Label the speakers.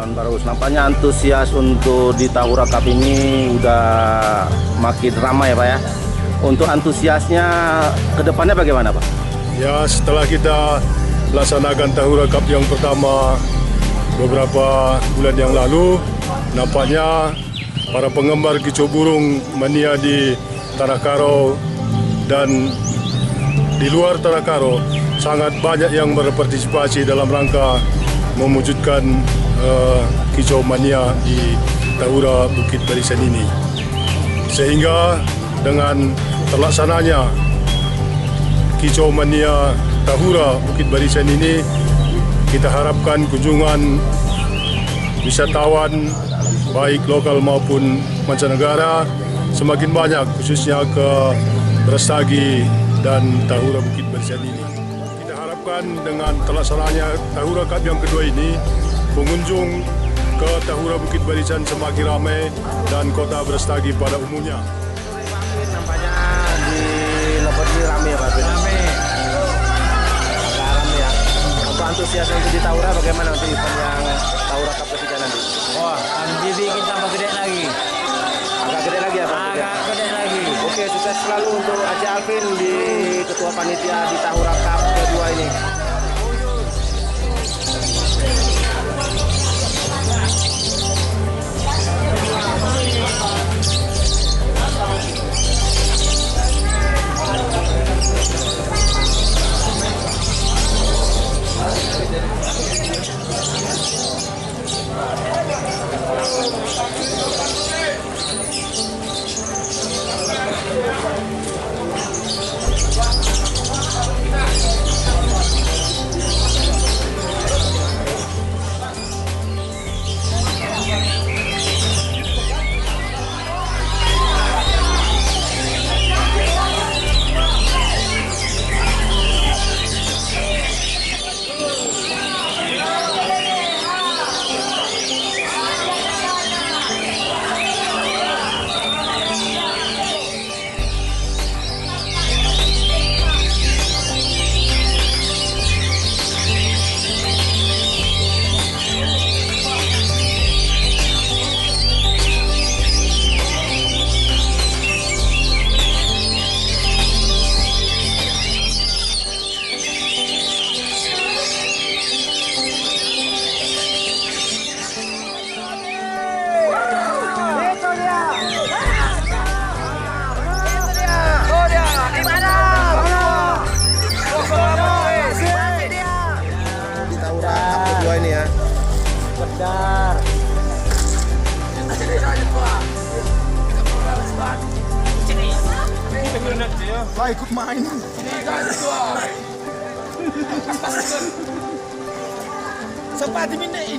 Speaker 1: Kawan Barus, nampaknya antusias untuk di Tahura Cup ini udah makin ramai Pak ya. Untuk antusiasnya ke depannya bagaimana Pak?
Speaker 2: Ya, setelah kita laksanakan Tahura Cup yang pertama beberapa bulan yang lalu, nampaknya para penggemar kicau burung mania di Tanah Karo dan di luar Tanah Karo sangat banyak yang berpartisipasi dalam rangka mewujudkan kicau mania di Tahura Bukit Barisan ini. Sehingga dengan terlaksananya kicau mania Tahura Bukit Barisan ini, kita harapkan kunjungan wisatawan baik lokal maupun mancanegara semakin banyak, khususnya ke Brastagi dan Tahura Bukit Barisan ini. Kita harapkan dengan terlaksananya Tahura Cup yang kedua ini, pengunjung ke Tahura Bukit Barisan semakin ramai dan kota Brastagi pada umumnya.
Speaker 1: Nampaknya di Lombok ini ramai ya Pak? Ramai. Agak ramai ya. Untuk antusias untuk di Tahura bagaimana untuk event yang Tahura Cup ketiga nanti?
Speaker 3: Wah, dibikin tambah gede lagi.
Speaker 1: Agak gede lagi ya Pak?
Speaker 3: Agak gede lagi.
Speaker 1: Oke, sukses selalu untuk Aceh Alvin di Ketua Panitia di Tahura Cup kedua ini. Ini ya.
Speaker 3: Benar.
Speaker 2: Lah ikut main.
Speaker 3: Sempat dimintain.